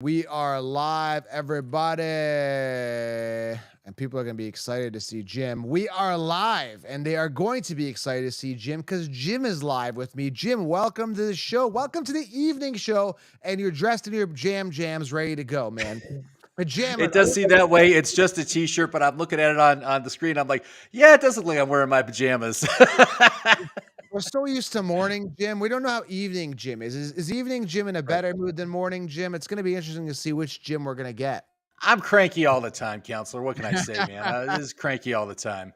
We are live, everybody. And people are going to be excited to see Jim. We are live, and they are going to be excited to see Jim because Jim is live with me. Jim, welcome to the show. Welcome to the evening show. And you're dressed in your jams, ready to go, man. It Pajamas. does seem that way. It's just a t-shirt, but I'm looking at it on the screen. I'm like, yeah, it does look like I'm wearing my pajamas. We're so used to morning Jim. We don't know how evening Jim is. Is evening Jim in a Right. better mood than morning Jim? It's going to be interesting to see which Jim we're going to get. I'm cranky all the time, counselor. What can I say, man? This is cranky all the time.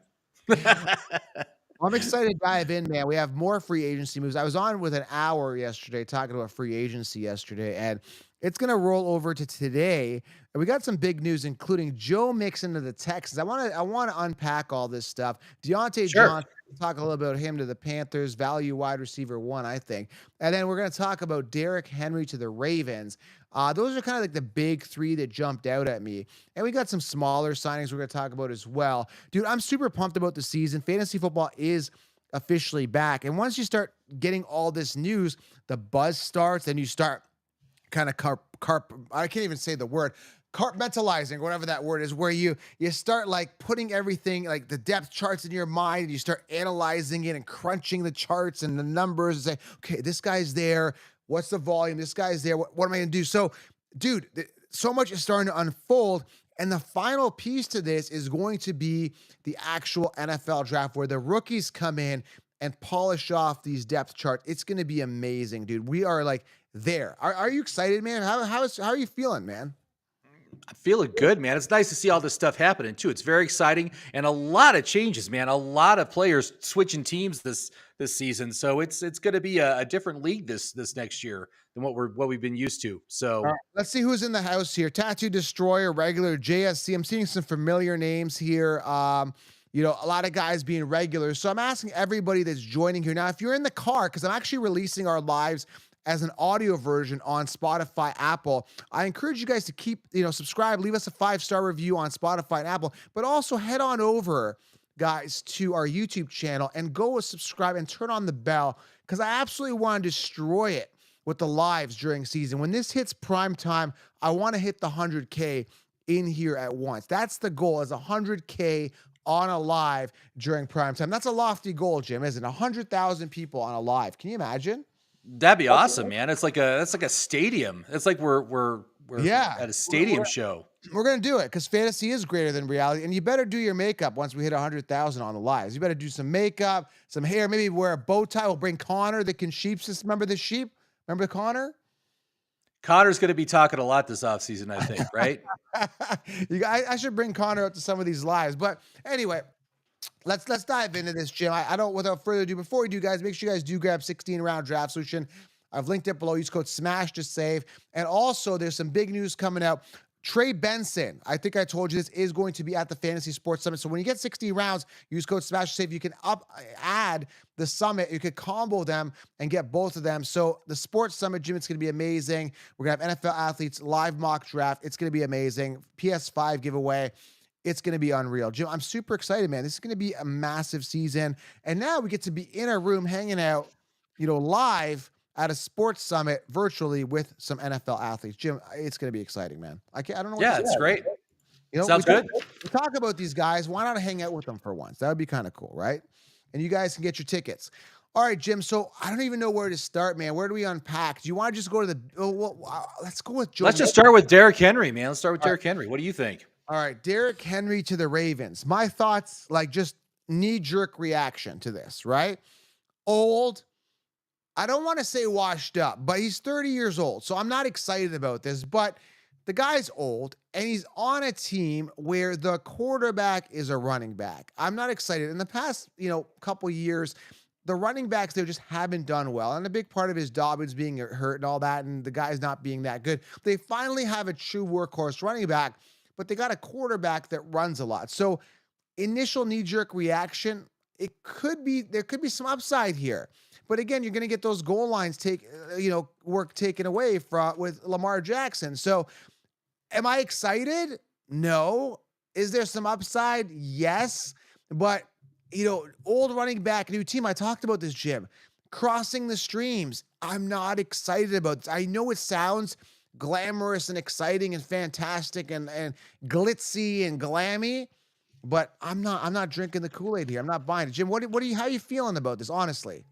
I'm excited to dive in, man. We have more free agency moves. I was on with an hour yesterday talking about free agency yesterday, and it's going to roll over to today. And we got some big news, including Joe Mixon to the Texans. I want to unpack all this stuff. Deontay Sure. Johnson, talk a little about him to the Panthers, value wide receiver one, I think. And then we're going to talk about Derrick Henry to the Ravens. Those are kind of like the big three that jumped out at me. And we got some smaller signings we're going to talk about as well. Dude, I'm super pumped about the season. Fantasy football is officially back. And once you start getting all this news, the buzz starts and you start kind of I can't even say the word, compartmentalizing, whatever that word is, where you start like putting everything like the depth charts in your mind and you start analyzing it and crunching the charts and the numbers and say, okay, this guy's there. What's the volume? This guy's there. What am I going to do? So, dude, so much is starting to unfold. And the final piece to this is going to be the actual NFL draft where the rookies come in and polish off these depth charts. It's going to be amazing, dude. We are like there. Are you excited, man? How are you feeling, man? I'm feeling good, man. It's nice to see all this stuff happening too. It's very exciting and a lot of changes, man. A lot of players switching teams this season. So it's going to be a different league this next year than what we've been used to. All So right, let's see who's in the house here. Tattoo Destroyer, regular JSC. I'm seeing some familiar names here. A lot of guys being regulars. So I'm asking everybody that's joining here now, if you're in the car, because I'm actually releasing our lives as an audio version on Spotify, Apple. I encourage you guys to keep, subscribe, leave us a 5-star review on Spotify and Apple, but also head on over, guys, to our YouTube channel and go subscribe and turn on the bell because I absolutely want to destroy it with the lives during season. When this hits prime time, I want to hit the 100K in here at once. That's the goal, is 100K on a live during prime time. That's a lofty goal, Jim, isn't it? 100,000 people on a live. Can you imagine? that'd be awesome, man. That's like a stadium. It's like we're Yeah. at a stadium show. We're going to do it because fantasy is greater than reality. And you better do your makeup once we hit 100,000 on the lives. You better do some makeup, some hair, maybe wear a bow tie. We'll bring Connor, the sheeps. Remember the sheep? Remember Connor? Connor's going to be talking a lot this offseason, I think, right? I should bring Connor up to some of these lives. But anyway, let's dive into this, Jim. I don't, without further ado, before we do, guys, make sure you guys do grab 16-round draft solution. I've linked it below. Use code SMASH to save. And also, there's some big news coming out. Trey Benson, I think I told you this, is going to be at the Fantasy Sports Summit. So when you get 60 rounds, use code SMASH to save. You can add the summit. You could combo them and get both of them. So the Sports Summit, Jim, it's going to be amazing. We're going to have NFL athletes, live mock draft. It's going to be amazing. PS5 giveaway. It's going to be unreal. Jim, I'm super excited, man. This is going to be a massive season. And now we get to be in a room hanging out, live at a sports summit virtually with some NFL athletes. Jim, it's going to be exciting, man. I don't know. Yeah, it's great. we Sounds good. talk about these guys. Why not hang out with them for once? That would be kind of cool, right? And you guys can get your tickets. All right, Jim. So I don't even know where to start, man. Where do we unpack? Do you want to just go to let's go with Joe. Let's just start with Derrick Henry, man. Let's start with Derrick Henry. What do you think? All right, Derrick Henry to the Ravens. My thoughts, like just knee-jerk reaction to this, right? Old. I don't want to say washed up, but he's 30 years old. So I'm not excited about this, but the guy's old and he's on a team where the quarterback is a running back. I'm not excited. In the past, couple years, the running backs there just haven't done well. And a big part of his Dobbins being hurt and all that, and the guy's not being that good. They finally have a true workhorse running back, but they got a quarterback that runs a lot. So initial knee-jerk reaction, there could be some upside here. But again, you're going to get those goal lines work taken away with Lamar Jackson. So am I excited? No. Is there some upside? Yes. But, old running back, new team. I talked about this, Jim. Crossing the streams. I'm not excited about this. I know it sounds glamorous and exciting and fantastic and glitzy and glammy. But I'm not drinking the Kool-Aid here. I'm not buying it. Jim, how are you feeling about this, honestly?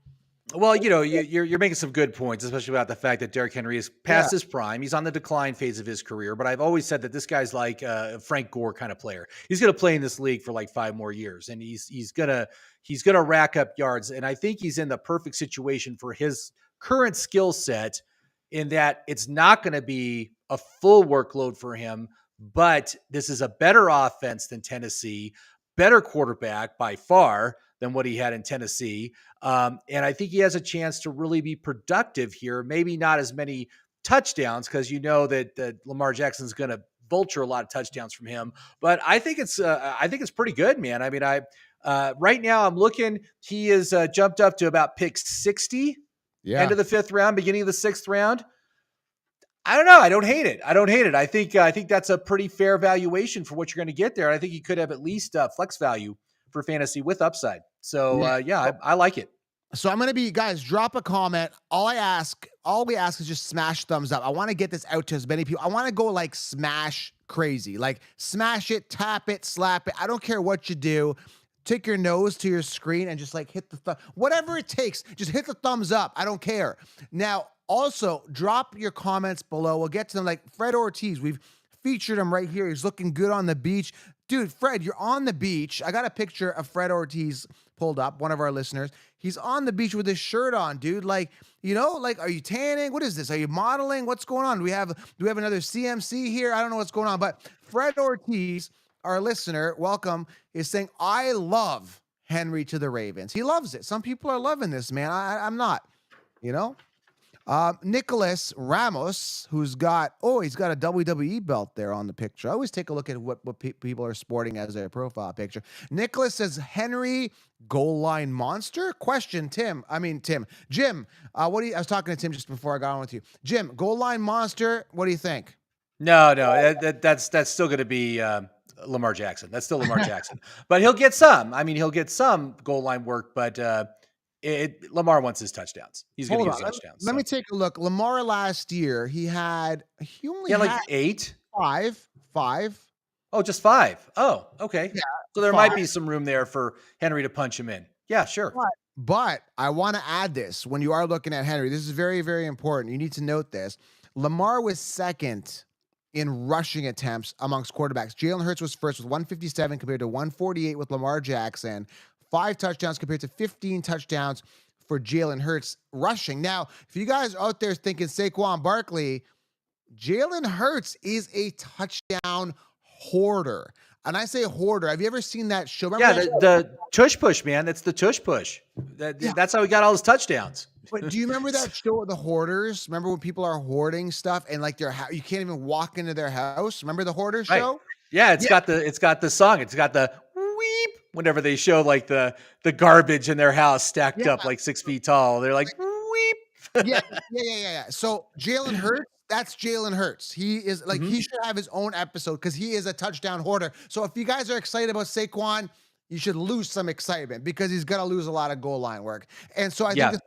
Well, you're making some good points, especially about the fact that Derrick Henry is Yeah. past his prime. He's on the decline phase of his career. But I've always said that this guy's like a Frank Gore kind of player. He's going to play in this league for like 5 more years, and he's gonna rack up yards. And I think he's in the perfect situation for his current skill set, in that it's not going to be a full workload for him. But this is a better offense than Tennessee, better quarterback by far than what he had in Tennessee. And I think he has a chance to really be productive here. Maybe not as many touchdowns, because that Lamar Jackson's going to vulture a lot of touchdowns from him. But I think it's pretty good, man. I mean, right now I'm looking. He is jumped up to about pick 60, Yeah. end of the 5th round, beginning of the 6th round. I don't know. I don't hate it. I think that's a pretty fair valuation for what you're going to get there. I think you could have at least flex value for fantasy with upside. So I like it. So I'm going to guys, drop a comment. All we ask is just smash thumbs up. I want to get this out to as many people. I want to go like smash crazy, like smash it, tap it, slap it. I don't care what you do. Take your nose to your screen and just like hit the whatever it takes. Just hit the thumbs up. I don't care. Now, also drop your comments below. We'll get to them. Like Fred Ortiz, we've featured him right here. He's looking good on the beach. Dude, Fred, you're on the beach. I got a picture of Fred Ortiz pulled up, one of our listeners. He's on the beach with his shirt on, dude. Like, are you tanning? What is this? Are you modeling? What's going on? Do we have another CMC here? I don't know what's going on. But Fred Ortiz, our listener, welcome, is saying, I love Henry to the Ravens. He loves it. Some people are loving this, man. I'm not, Nicholas Ramos, he's got a WWE belt there on the picture. I always take a look at what people are sporting as their profile picture. Nicholas says, Henry, goal line monster? Jim. I was talking to Tim just before I got on with you. Jim, goal line monster, what do you think? No, that's still going to be Lamar Jackson. That's still Lamar Jackson. But he'll get some. I mean, he'll get some goal line work, but Lamar wants his touchdowns. He's going to get his touchdowns. Let me take a look. Lamar last year, he only had had like 8? Five. Oh, just 5. Oh, okay. Yeah, so there might be some room there for Henry to punch him in. Yeah, sure. But I want to add this. When you are looking at Henry, this is very, very important. You need to note this. Lamar was second in rushing attempts amongst quarterbacks. Jalen Hurts was first with 157 compared to 148 with Lamar Jackson. 5 touchdowns compared to 15 touchdowns for Jalen Hurts rushing. Now, if you guys are out there thinking Saquon Barkley, Jalen Hurts is a touchdown hoarder. And I say hoarder. Have you ever seen that show? Remember the tush push, man. That's the tush push. That's how he got all his touchdowns. But do you remember that show, The Hoarders? Remember when people are hoarding stuff and like you can't even walk into their house? Remember the Hoarders show? Yeah, it's got the song. It's got the weep whenever they show like the garbage in their house stacked up like 6 feet tall. They're like weep. Yeah. So Jalen Hurts, that's Jalen Hurts. He is like he should have his own episode because he is a touchdown hoarder. So if you guys are excited about Saquon, you should lose some excitement because he's going to lose a lot of goal line work. And so I think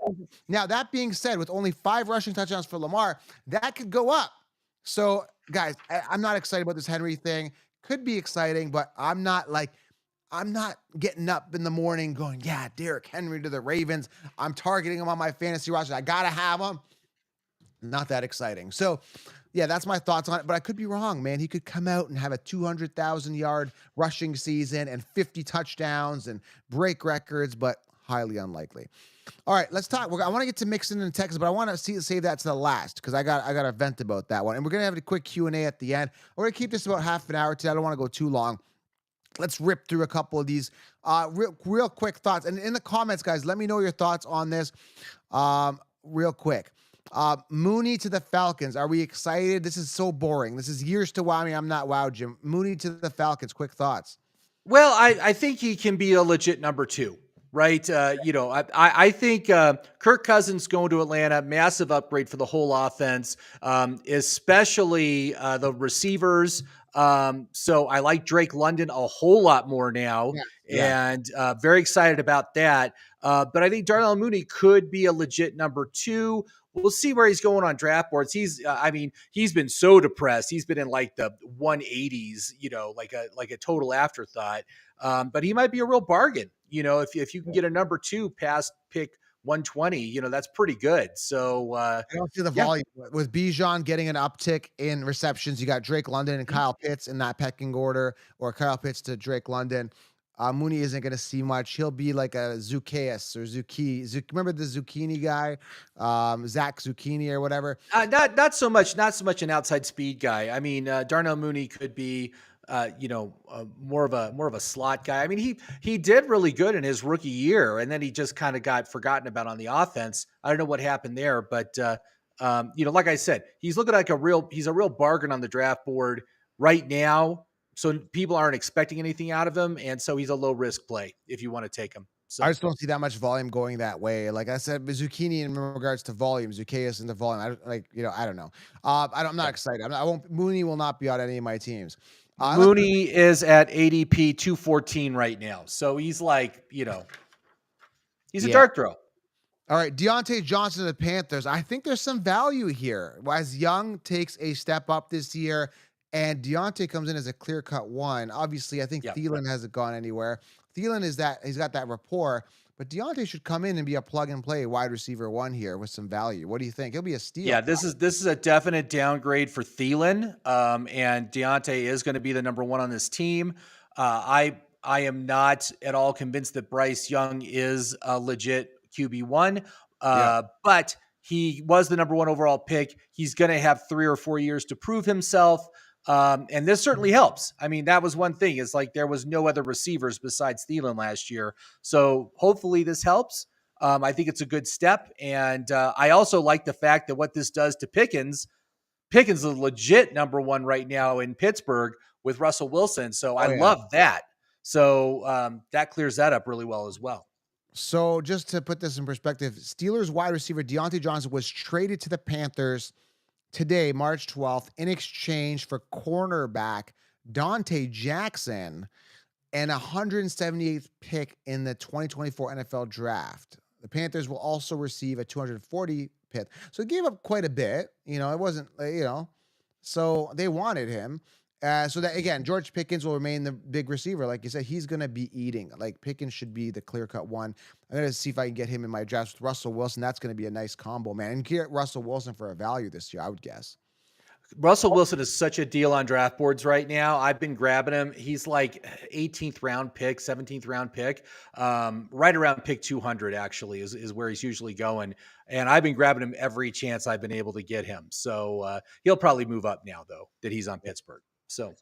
now that being said, with only 5 rushing touchdowns for Lamar, that could go up. So guys, I'm not excited about this Henry thing. Could be exciting, but I'm not getting up in the morning going, yeah, Derrick Henry to the Ravens. I'm targeting him on my fantasy roster. I got to have him. Not that exciting. So yeah, that's my thoughts on it, but I could be wrong, man. He could come out and have a 200,000 yard rushing season and 50 touchdowns and break records, but highly unlikely. All right, let's talk. I want to get to Mixon and Texas, but I want to save that to the last because I got a vent about that one. And we're going to have a quick Q&A at the end. We're going to keep this about half an hour today. I don't want to go too long. Let's rip through a couple of these real quick thoughts. And in the comments, guys, let me know your thoughts on this real quick. Mooney to the Falcons. Are we excited? This is so boring. This is years to wow me. I'm not wow, Jim. Mooney to the Falcons. Quick thoughts. Well, I think he can be a legit number 2, right? I think Kirk Cousins going to Atlanta, massive upgrade for the whole offense, especially the receivers. So I like Drake London a whole lot more now, and very excited about that. But I think Darnell Mooney could be a legit number 2. we'll see where he's going on draft boards. I mean, he's been so depressed. He's been in like the 180s, like a total afterthought. But he might be a real bargain. If you can get a number 2 past pick 120, that's pretty good. So I don't see the yeah. volume. With Bijan getting an uptick in receptions, you got Drake London and Mhm. Kyle Pitts in that pecking order, or Kyle Pitts to Drake London. Mooney isn't going to see much. He'll be like a Zuccheus or Remember the zucchini guy, Zach Zucchini or whatever. Not so much an outside speed guy. I mean, Darnell Mooney could be, more of a slot guy. I mean, he did really good in his rookie year, and then he just kind of got forgotten about on the offense. I don't know what happened there, but like I said, he's looking like he's a real bargain on the draft board right now. So people aren't expecting anything out of him, and so he's a low risk play if you want to take him. I So just don't see that much volume going that way. Like I said, zucchini in regards to volume, Zacchaeus in the volume. I don't like, I don't know. I'm not yeah. excited. I won't. Mooney will not be on any of my teams. Let's Mooney is at ADP 214 right now, so he's like, he's a Yeah. dart throw. All right, Deontay Johnson of the Panthers. I think there's some value here. As Young takes a step up this year, and Deontay comes in as a clear-cut one. Obviously, I think Yeah. Thielen hasn't gone anywhere. Thielen is that he's got that rapport, but Deontay should come in and be a plug-and-play wide receiver one here with some value. What do you think? He'll be a steal. Yeah, this is a definite downgrade for Thielen, and Deontay is going to be the number 1 on this team. I am not at all convinced that Bryce Young is a legit QB1, Yeah. but he was the number 1 overall pick. He's going to have 3 or 4 years to prove himself, and this certainly helps. I mean, that was one thing. Is like there was no other receivers besides Thielen last year, so hopefully this helps. I think it's a good step. And I also like the fact that what this does to Pickens. Pickens is a legit number 1 right now in Pittsburgh with Russell Wilson. So I Oh, yeah. love that. So that clears that up really well as well. So just to put this in perspective, Steelers wide receiver Deontay Johnson was traded to the Panthers today, March 12th, in exchange for cornerback Deontay Jackson and 178th pick in the 2024 NFL draft. The Panthers will also receive a 240 pick. So it gave up quite a bit. It wasn't, so they wanted him. So that again, George Pickens will remain the big receiver. Like you said, he's going to be eating. Like Pickens should be the clear cut one. I'm going to see if I can get him in my drafts with Russell Wilson. That's going to be a nice combo, man. And get Russell Wilson for a value this year, I would guess. Russell Wilson is such a deal on draft boards right now. I've been grabbing him. He's like 18th round pick, 17th round pick, right around pick 200 actually is where he's usually going. And I've been grabbing him every chance I've been able to get him. So he'll probably move up now though, that he's on Pittsburgh. So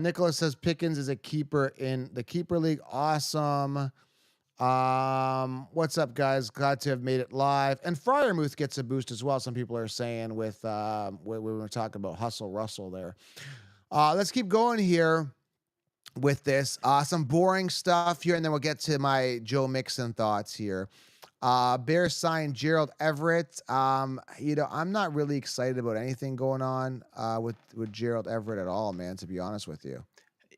Nicholas says Pickens is a keeper in the keeper league. Awesome. What's up, guys? Glad to have made it live. And Fryermuth gets a boost as well. Some people are saying with we were talking about Hustle Russell there. Let's keep going here with this. Some boring stuff here, and then we'll get to my Joe Mixon thoughts here. Bears signed Gerald Everett. I'm not really excited about anything going on with Gerald Everett at all, man, to be honest with you.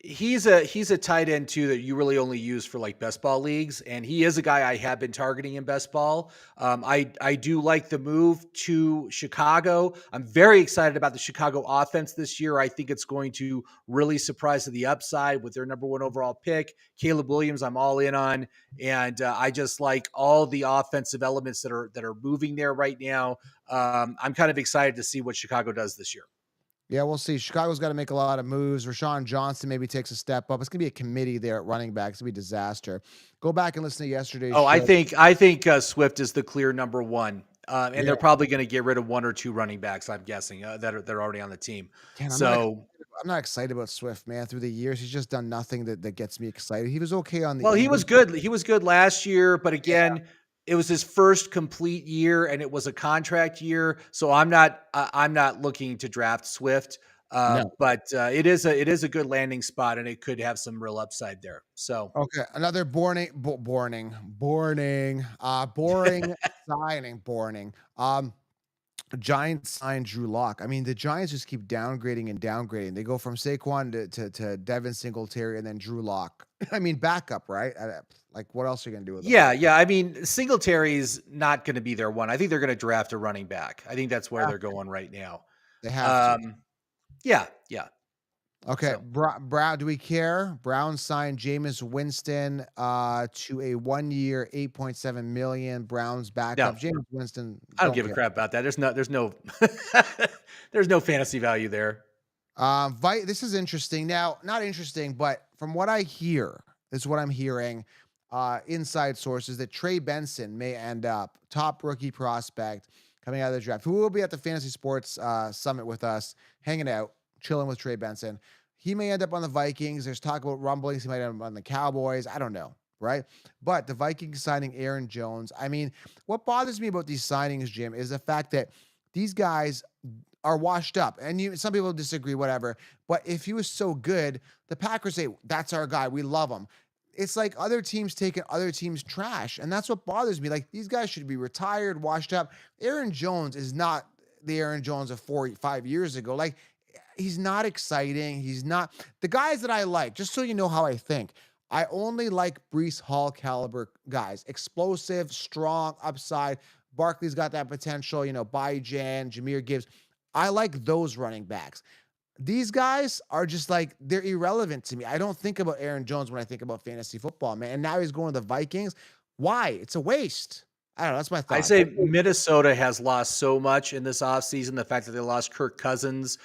he's a tight end too that you really only use for like best ball leagues, and he is a guy I have been targeting in best ball. I do like the move to Chicago. I'm very excited about the Chicago offense this year. I think it's going to really surprise to the upside with their number 1 overall pick, Caleb Williams. I'm all in on, and I just like all the offensive elements that are moving there right now. I'm kind of excited to see what Chicago does this year. Yeah, we'll see. Chicago's got to make a lot of moves. Rashawn Johnson maybe takes a step up. It's going to be a committee there at running back. It's going to be a disaster. Go back and listen to yesterday's Oh, show. I think Swift is the clear number 1. And Yeah. they're probably going to get rid of 1 or 2 running backs, I'm guessing, they're already on the team. Man, I'm not excited about Swift, man. Through the years, he's just done nothing that gets me excited. He was okay on the Well, he Eagles. was good. He was good last year, but again, it was his first complete year, and it was a contract year. So I'm not looking to draft Swift. No. But it is a good landing spot, and it could have some real upside there. So Okay, another boring signing. Boring. Giants signed Drew Lock. I mean, the Giants just keep downgrading and downgrading. They go from Saquon to Devin Singletary and then Drew Lock. I mean, backup, right? Like, what else are you gonna do with them? Yeah, yeah. I mean, Singletary's not going to be their one. I think they're going to draft a running back. I think that's where Yeah. they're going right now. They have to. Um, yeah, yeah. Okay, So Brown. Do we care? Brown signed Jameis Winston to a 1 year, 8.7 million. Browns no, backup. Jameis Winston. I don't Don't give a care. crap about that. There's no, there's no fantasy value there. This is interesting. Now, not interesting, but from what I hear, this is what I'm hearing. Inside sources that Trey Benson may end up top rookie prospect coming out of the draft. Who will be at the Fantasy Sports Summit with us, hanging out, chilling with Trey Benson. He may end up on the Vikings. There's talk about rumblings. He might end up on the Cowboys. I don't know, right? But the Vikings signing Aaron Jones. I mean, what bothers me about these signings, Jim, is the fact that these guys are washed up. And some people disagree, whatever. But if he was so good, the Packers say, that's our guy. We love him. It's like other teams taking other teams' trash. And that's what bothers me. Like, these guys should be retired, washed up. Aaron Jones is not the Aaron Jones of 5 years ago. Like, he's not exciting. He's not the guys that I like, just so you know how I think. I only like Brees Hall caliber guys, explosive, strong, upside. Barkley's got that potential, Byjan, Jameer Gibbs. I like those running backs. These guys are just like, they're irrelevant to me. I don't think about Aaron Jones when I think about fantasy football, man. And now he's going to the Vikings. Why? It's a waste. I don't know. That's my I thoughts. say Minnesota has lost so much in this offseason. The fact that they lost Kirk Cousins,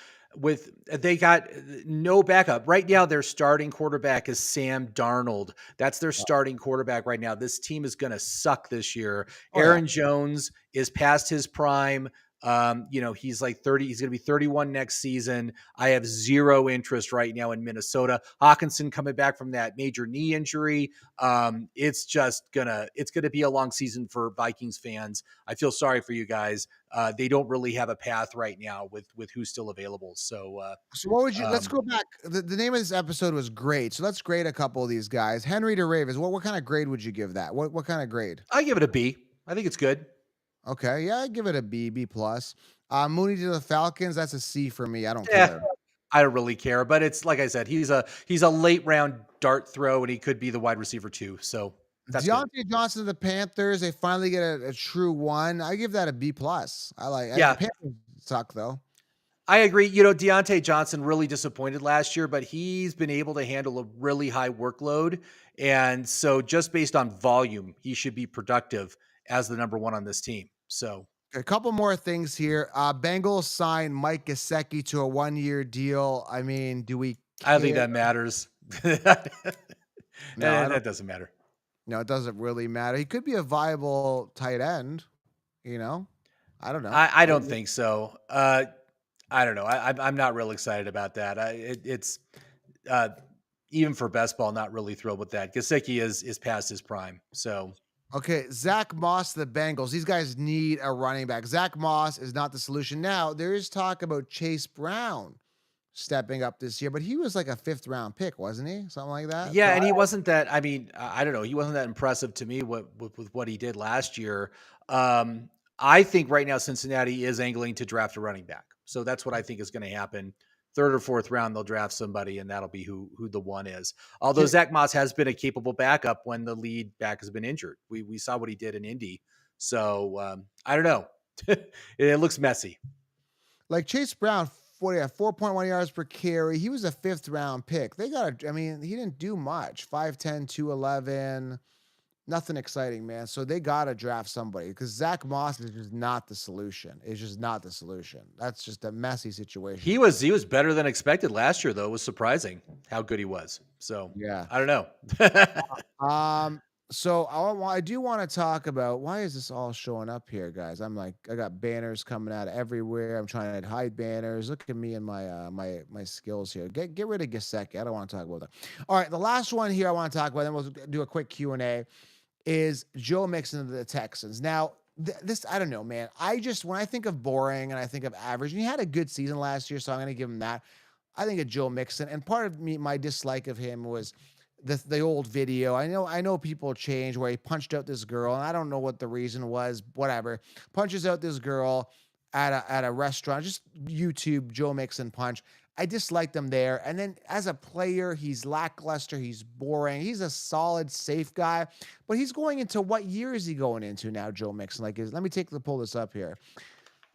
they got no backup. Right now, their starting quarterback is Sam Darnold. That's their starting quarterback right now. This team is going to suck this year. Oh, yeah. Aaron Jones is past his prime. He's like 30. He's going to be 31 next season. I have zero interest right now in Minnesota. Hawkinson coming back from that major knee injury. It's going to be a long season for Vikings fans. I feel sorry for you guys. They don't really have a path right now with who's still available. So what would you, let's go back. The name of this episode was grade. So let's grade a couple of these guys. Henry to Ravens. What kind of grade would you give that? What kind of grade? I give it a B. I think it's good. Okay. Yeah, I give it a B plus. Mooney to the Falcons. That's a C for me. I don't Yeah, care. I don't really care, but it's like I said, he's a late round dart throw, and he could be the wide receiver too. So that's good. Deontay Johnson to the Panthers. They finally get a true one. I give that a B plus. Yeah. The Panthers suck though. I agree. Deontay Johnson really disappointed last year, but he's been able to handle a really high workload. And so just based on volume, he should be productive as the number one on this team. So A couple more things here. Bengals signed Mike Gesicki to a 1 year deal. I mean, do we I don't think care? that matters. No, That doesn't matter. no, it doesn't really matter. He could be a viable tight end, you know? I don't know. I don't think so. I don't know. I'm not real excited about that. It's even for best ball, not really thrilled with that. Gesicki is past his prime. So Okay, Zach Moss, the Bengals. These guys need a running back. Zach Moss is not the solution. Now, there is talk about Chase Brown stepping up this year, but he was like a 5th-round pick, wasn't he? Something like that. yeah, So and he wasn't that. I mean, I don't know. He wasn't that impressive to me with what he did last year. I think right now Cincinnati is angling to draft a running back. So that's what I think is going to happen. 3rd or 4th round, they'll draft somebody, and that'll be who the one is. Although Zach Moss has been a capable backup when the lead back has been injured. We saw what he did in Indy. So I don't know. It looks messy. like Chase Brown, 4.1 yards per carry. He was a 5th-round pick. He didn't do much. 5'10", 211. Nothing exciting, man. So they got to draft somebody because Zach Moss is just not the solution. It's just not the solution. That's just a messy situation. He was better than expected last year, though. It was surprising how good he was. So Yeah. I don't know. So I do want to talk about, why is this all showing up here, guys? I got banners coming out everywhere. I'm trying to hide banners. Look at me and my skills here. Get rid of Gesicki. I don't want to talk about that. All right, the last one here I want to talk about, then we'll do a quick Q&A, is Joe Mixon of the Texans. Now, this, I don't know, man. When I think of boring and I think of average, and he had a good season last year, so I'm going to give him that. I think of Joe Mixon, and part of my dislike of him was the old video. I know people change, where he punched out this girl, and I don't know what the reason was. Whatever, punches out this girl, at a restaurant. Just YouTube Joe Mixon punch. I disliked him there. And then as a player, he's lackluster. He's boring. He's a solid, safe guy. But he's going into what year is he going into now, Joe Mixon? Like, let me pull this up here.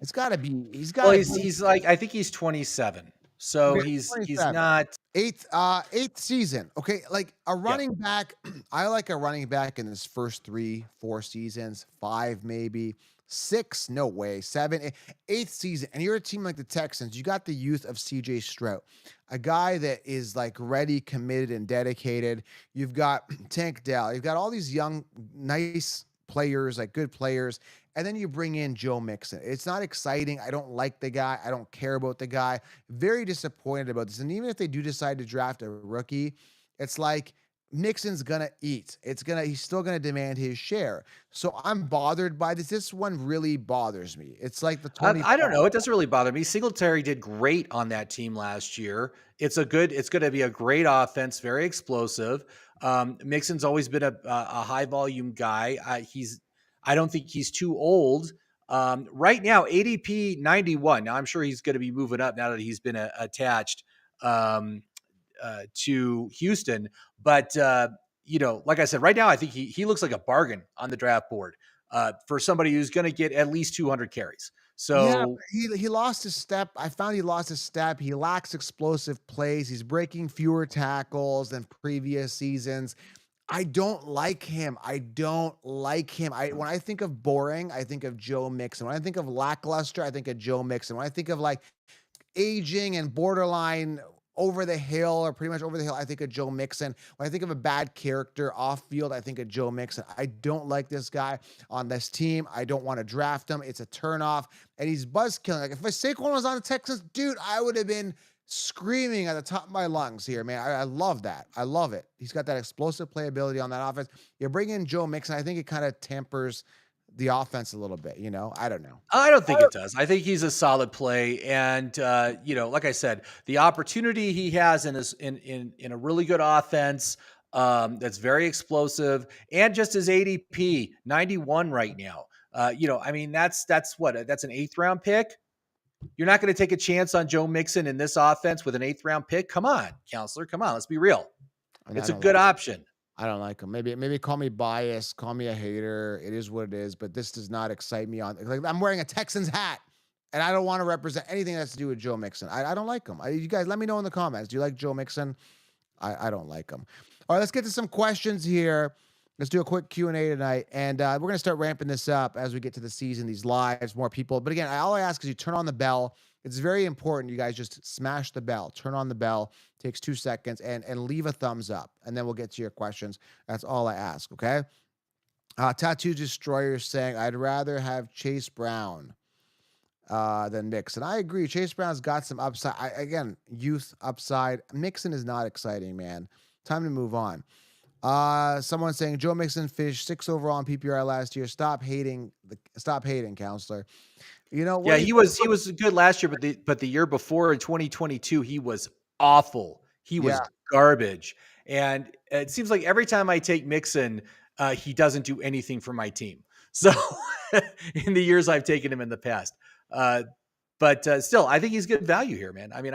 It's got to be. He's got Well, to be. he's like, I think he's 27. So Okay, he's 27. not. Eighth season. Okay, like a Yeah. running back. I like a running back in his first 3, 4 seasons, 5 maybe, 6, no way, 7, eighth season. And you're a team like the Texans. You got the youth of CJ Stroud, a guy that is like ready, committed, and dedicated. You've got Tank Dell. You've got all these young, nice players, like good players. And then you bring in Joe Mixon. It's not exciting. I don't like the guy. I don't care about the guy. Very disappointed about this. And even if they do decide to draft a rookie, it's like Mixon's gonna eat. He's still gonna demand his share. So I'm bothered by this. This one really bothers me. It's like the 20. I don't know. It doesn't really bother me. Singletary did great on that team last year. It's going to be a great offense, very explosive. Mixon's always been a high volume guy. I don't think he's too old. Right now, ADP 91. Now I'm sure he's going to be moving up now that he's been attached to Houston. But like I said, right now I think he looks like a bargain on the draft board for somebody who's going to get at least 200 carries. So yeah, he lost his step. I found he lost his step. He lacks explosive plays. He's breaking fewer tackles than previous seasons. I don't like him. When I think of boring, I think of Joe Mixon. When I think of lackluster, I think of Joe Mixon. When I think of like aging and borderline over the hill or pretty much over the hill, I think of Joe Mixon. When I think of a bad character off field, I think of Joe Mixon. I don't like this guy on this team. I don't want to draft him. It's a turnoff, and he's buzz killing. Like if Saquon was on the Texans, dude, I would have been screaming at the top of my lungs here, man. I love that. I love it. He's got that explosive playability on that offense. You bring in Joe Mixon, I think it kind of tempers the offense a little bit, I don't know. I don't think it does. I think he's a solid play, and like I said, the opportunity he has in a really good offense that's very explosive, and just his ADP 91 right now. That's an 8th round pick. You're not going to take a chance on Joe Mixon in this offense with an 8th round pick. Come on, counselor. Come on. Let's be real. It's a good option. I don't like him. Maybe call me biased, call me a hater. It is what it is, but this does not excite me like I'm wearing a Texans hat and I don't want to represent anything that's to do with Joe Mixon. I don't like him. You guys let me know in the comments. Do you like Joe Mixon? I don't like him. All right, let's get to some questions here. Let's do a quick Q&A tonight, and we're going to start ramping this up as we get to the season, these lives, more people. But again, all I ask is you turn on the bell. It's very important. You guys just smash the bell. Turn on the bell. Takes 2 seconds, and leave a thumbs up, and then we'll get to your questions. That's all I ask, okay? Tattoo Destroyer saying, I'd rather have Chase Brown than Mixon. I agree. Chase Brown's got some upside. Again, youth upside. Mixon is not exciting, man. Time to move on. Someone saying Joe Mixon finished 6 overall in PPR last year. Stop hating, counselor. Yeah, he was good last year, but the year before in 2022, he was awful. He was garbage. And it seems like every time I take Mixon, he doesn't do anything for my team. So in the years I've taken him in the past, but still, I think he's good value here, man. I mean,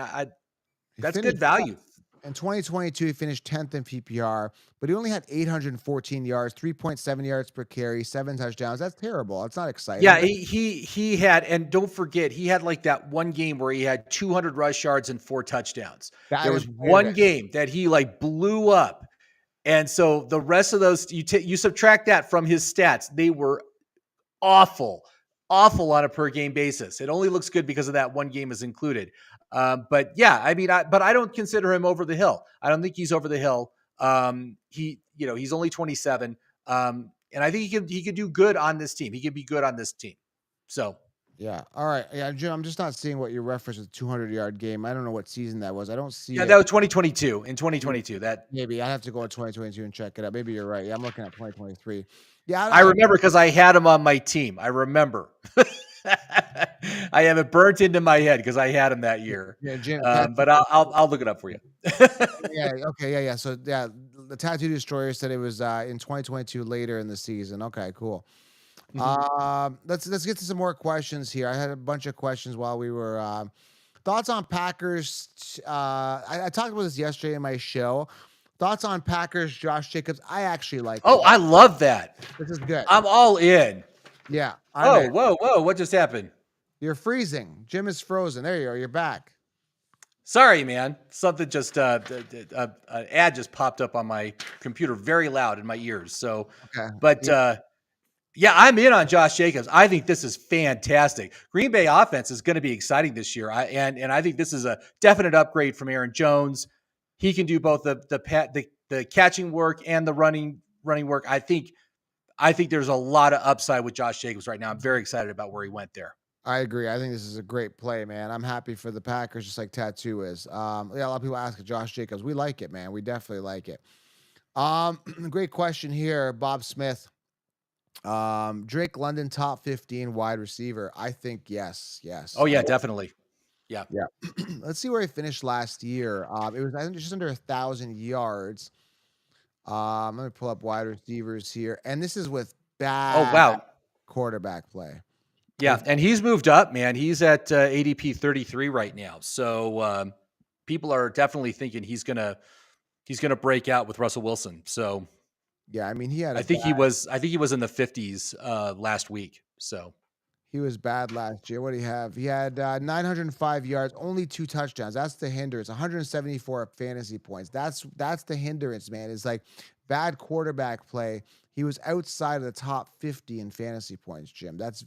that's good value. In 2022, he finished 10th in PPR, but he only had 814 yards, 3.7 yards per carry, 7 touchdowns. That's terrible. It's not exciting. Yeah, he had, and don't forget, he had like that one game where he had 200 rush yards and 4 touchdowns. There was one game that he like blew up. And so the rest of those, you subtract that from his stats, they were awful on a per game basis. It only looks good because of that one game is included. But yeah, I mean, but I don't consider him over the hill. I don't think he's over the hill. He's only 27. And I think he could do good on this team. He could be good on this team. So. Yeah. All right. Yeah, Jim, I'm just not seeing what you referenced with 200-yard game. I don't know what season that was. I don't see. Yeah, that was 2022. In 2022, that maybe I have to go to 2022 and check it out. Maybe you're right. Yeah, I'm looking at 2023. Yeah, I remember because I had him on my team. I remember. I have it burnt into my head because I had him that year. Yeah, Jim. But I'll look it up for you. Yeah. Okay. Yeah. So yeah, the Tattoo Destroyer said it was in 2022 later in the season. Okay. Cool. Mhm. Let's get to some more questions here. I had a bunch of questions while we were thoughts on Packers. I talked about this yesterday in my show. Thoughts on Packers, Josh Jacobs. I actually like Oh, this. I love that. This is good. I'm all in. Yeah, I'm Oh, in. whoa, whoa! What just happened? You're freezing. Jim is frozen. There you are. You're back. Sorry, man. Something just an ad just popped up on my computer, very loud in my ears. So, Okay. but Yeah, yeah, I'm in on Josh Jacobs. I think this is fantastic. Green Bay offense is going to be exciting this year. And I think this is a definite upgrade from Aaron Jones. He can do both the catching work and the running work. I think there's a lot of upside with Josh Jacobs right now. I'm very excited about where he went there. I agree. I think this is a great play, man. I'm happy for the Packers, just like Tattoo is. Yeah, a lot of people ask Josh Jacobs. We like it, man. We definitely like it. Great question here, Bob Smith. Drake London, top 15 wide receiver. I think yes, yes. Oh yeah, definitely. Yeah. Yeah. Let's see where he finished last year. It was I think just under 1,000 yards. Let me pull up wide receivers here, and this is with Oh bad wow. quarterback play. Yeah, With and he's moved up, man. He's at ADP 33 right now. So people are definitely thinking he's gonna break out with Russell Wilson. So yeah, I mean he had a I think he was in the 50s last week. So he was bad last year. What do you have? He had 905 yards, only 2 touchdowns. That's the hindrance. 174 fantasy points. That's the hindrance, man. It's like bad quarterback play. He was outside of the top 50 in fantasy points, Jim. That's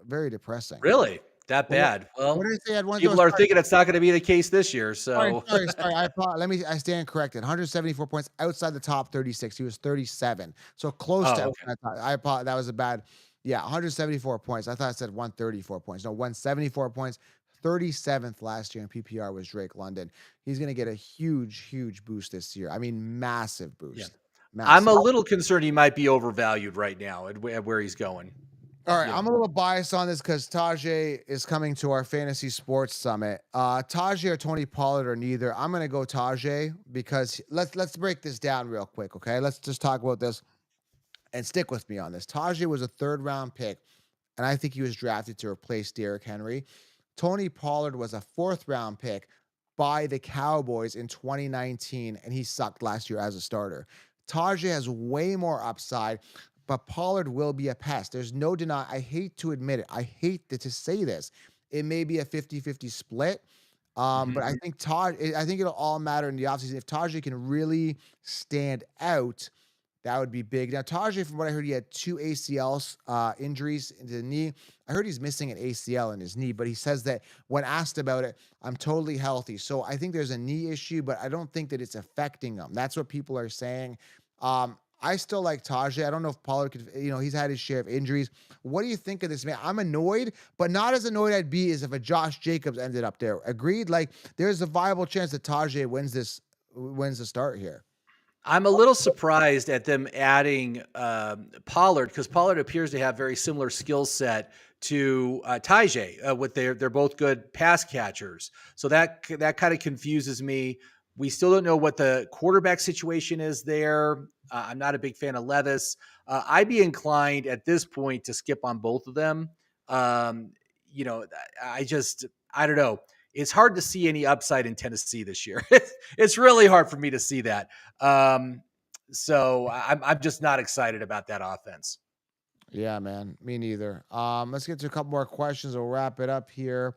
very depressing. really that What, bad? what Well, did I say? I had one. Oh, people are thinking it's not going to be the case this year. sorry, So sorry, sorry. I stand corrected. 174 points outside the top 36. He was 37. So close to oh, okay. outside. I apologize. That was a bad. Yeah, 174 points. I thought I said 134 points. No, 174 points. 37th last year in PPR was Drake London. He's going to get a huge, huge boost this year. I mean, massive Yeah. boost. I'm Massive. a little concerned he might be overvalued right now at where he's going. All right, You I'm know. a little biased on this because Tajay is coming to our fantasy sports summit. Tajay or Tony Pollard or neither. I'm gonna go Tajay because let's break this down real quick, okay? Let's just talk about this and stick with me on this. Tajay was a 3rd round pick, and I think he was drafted to replace Derrick Henry. Tony Pollard was a 4th round pick by the Cowboys in 2019, and he sucked last year as a starter. Tajay has way more upside, but Pollard will be a pest. There's no deny. I hate to admit it. I hate to say this. It may be a 50-50 split. But Mhm. I think it'll all matter in the offseason. If Tajay can really stand out, that would be big. Now, Tajay, from what I heard, he had 2 ACL injuries into the knee. I heard he's missing an ACL in his knee, but he says that when asked about it, I'm totally healthy. So I think there's a knee issue, but I don't think that it's affecting him. That's what people are saying. I still like Tajay. I don't know if Pollard could, he's had his share of injuries. What do you think of this, man? I'm annoyed, but not as annoyed I'd be as if a Josh Jacobs ended up there. Agreed? Like, there's a viable chance that Tajay wins the start here. I'm a little surprised at them adding Pollard because Pollard appears to have very similar skill set to Tajay. They're both good pass catchers, so that kind of confuses me. We still don't know what the quarterback situation is there. I'm not a big fan of Levis. I'd be inclined at this point to skip on both of them. Um, you know, I don't know. It's hard to see any upside in Tennessee this year. It's really hard for me to see that. Um, so I'm just not excited about that offense. Yeah, man. Me neither. Let's get to a couple more questions. We'll wrap it up here.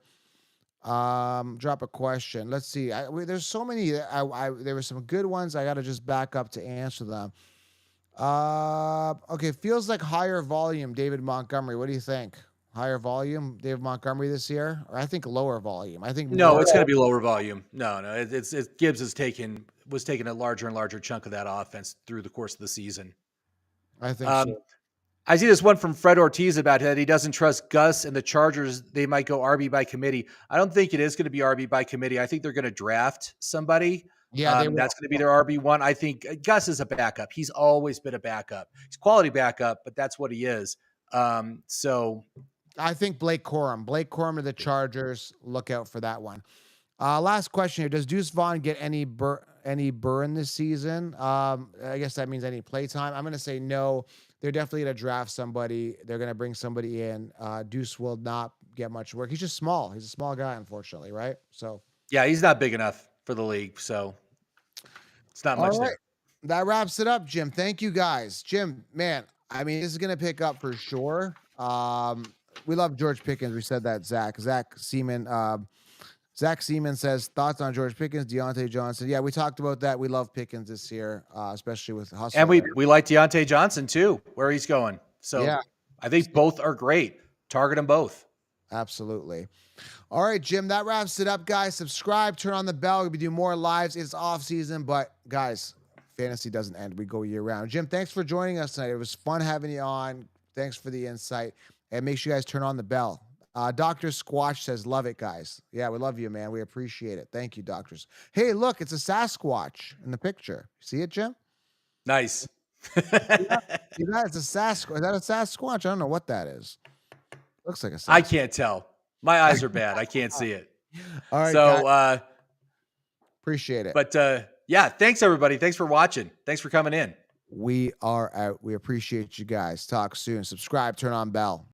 Drop a question. Let's see. There's so many. There were some good ones. I got to just back up to answer them. Okay. Feels like higher volume, David Montgomery. What do you think? Higher volume, David Montgomery this year, or I think lower volume. I think No, more. it's going to be lower volume. No. Gibbs was taking a larger and larger chunk of that offense through the course of the season. I think Um, so. I see this one from Fred Ortiz about that he doesn't trust Gus and the Chargers. They might go RB by committee. I don't think it is going to be RB by committee. I think they're going to draft somebody. Yeah, they will. That's going to be their RB1. I think Gus is a backup. He's always been a backup. He's quality backup, but that's what he is. So I think Blake Corum. Blake Corum to the Chargers. Look out for that one. Last question here. Does Deuce Vaughn get any burn this season? I guess that means any playtime. I'm going to say no. they're definitely going to draft somebody. They're going to bring somebody in. Deuce will not get much work. He's just small. He's a small guy, unfortunately, right? So, Yeah, he's not big enough for the league, so it's not all much right. there. That wraps it up, Jim. Thank you, guys. Jim, man, I mean, this is going to pick up for sure. We love George Pickens. We said that, Zach. Zach Seaman says, thoughts on George Pickens, Deontay Johnson. Yeah, we talked about that. We love Pickens this year, especially with Hustle. And we like Deontay Johnson too, where he's going. So Yeah. I think both are great. Target them both. Absolutely. All right, Jim, that wraps it up, guys. Subscribe, turn on the bell. We'll be doing more lives. It's off season, but guys, fantasy doesn't end. We go year round. Jim, thanks for joining us tonight. It was fun having you on. Thanks for the insight. And make sure you guys turn on the bell. Dr. Squatch says, love it, guys. Yeah, we love you, man. We appreciate it. Thank you, doctors. Hey, look, it's a Sasquatch in the picture. See it, Jim? Nice. See that? It's a Sasquatch. Is that a Sasquatch? I don't know what that is. Looks like a Sasquatch. I can't tell. My eyes are bad. I can't see it. All right, so appreciate it. But yeah, thanks everybody. Thanks for watching. Thanks for coming in. We are out. We appreciate you guys. Talk soon. Subscribe, turn on bell.